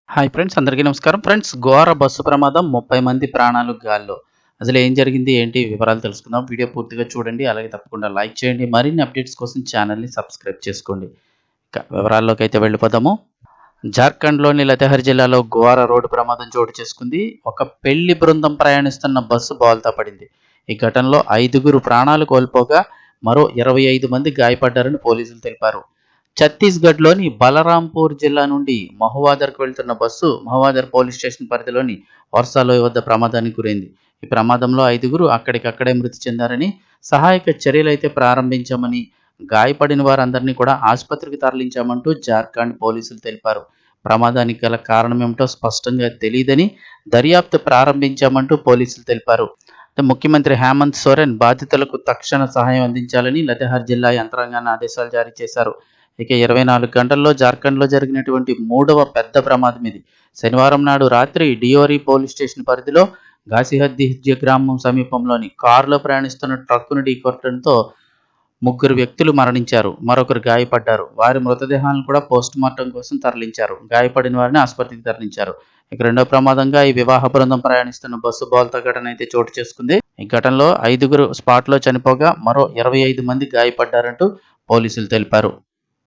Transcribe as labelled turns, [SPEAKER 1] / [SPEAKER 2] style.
[SPEAKER 1] Hi friends, అందరికీ నమస్కారం. Friends, ఘోర బస్సు ప్రమాదం, 30 మంది ప్రాణాలు గాల్లో. అసలు ఏం జరిగింది, ఏంటి వివరాలు తెలుసుకుందాం. వీడియో పూర్తిగా చూడండి. అలాగే తప్పకుండా లైక్ చేయండి. మరిన్ని అప్డేట్స్ కోసం ఛానల్ని సబ్స్క్రైబ్ చేసుకోండి. ఇక వివరాల్లోకి అయితే వెళ్ళిపోదాము. జార్ఖండ్లోని లతెహర్ జిల్లాలో ఘోర రోడ్డు ప్రమాదం చోటు చేసుకుంది. ఒక పెళ్లి బృందం ప్రయాణిస్తున్న బస్సు బోల్తా పడింది. ఈ ఘటనలో 5గురు ప్రాణాలు కోల్పోగా మరో 25 మంది గాయపడ్డారని పోలీసులు తెలిపారు. ఛత్తీస్గఢ్లోని బలరాంపూర్ జిల్లా నుండి మహువాదర్కు వెళ్తున్న బస్సు మహువాదర్ పోలీస్ స్టేషన్ పరిధిలోని వర్సాలోయ్ వద్ద ప్రమాదానికి గురైంది. ఈ ప్రమాదంలో 5గురు అక్కడికక్కడే మృతి చెందారని, సహాయక చర్యలైతే ప్రారంభించామని, గాయపడిన వారందరినీ కూడా ఆసుపత్రికి తరలించామంటూ జార్ఖండ్ పోలీసులు తెలిపారు. ప్రమాదానికి గల కారణమేమిటో స్పష్టంగా తెలియదని, దర్యాప్తు ప్రారంభించామంటూ పోలీసులు తెలిపారు. ముఖ్యమంత్రి హేమంత్ సోరెన్ బాధితులకు తక్షణ సహాయం అందించాలని లతెహర్ జిల్లా యంత్రాంగాన్ని ఆదేశాలు జారీ చేశారు. ఇక 24 గంటల్లో జార్ఖండ్లో జరిగినటువంటి 3వ పెద్ద ప్రమాదం ఇది. శనివారం నాడు రాత్రి డియోరీ పోలీస్ స్టేషన్ పరిధిలో ఘాసిహద్దిహ్య గ్రామం సమీపంలోని కారులో ప్రయాణిస్తున్న ట్రక్కును ఢీకొట్టడంతో 3 వ్యక్తులు మరణించారు, మరొకరు గాయపడ్డారు. వారి మృతదేహాలను కూడా పోస్టుమార్టం కోసం తరలించారు. గాయపడిన వారిని ఆసుపత్రికి తరలించారు. ఇక రెండో ప్రమాదంగా ఈ వివాహ బృందం ప్రయాణిస్తున్న బస్సు బోల్తా ఘటన అయితే చోటు చేసుకుంది. ఈ ఘటనలో 5గురు స్పాట్లో చనిపోగా మరో 25 మంది గాయపడ్డారంటూ పోలీసులు తెలిపారు.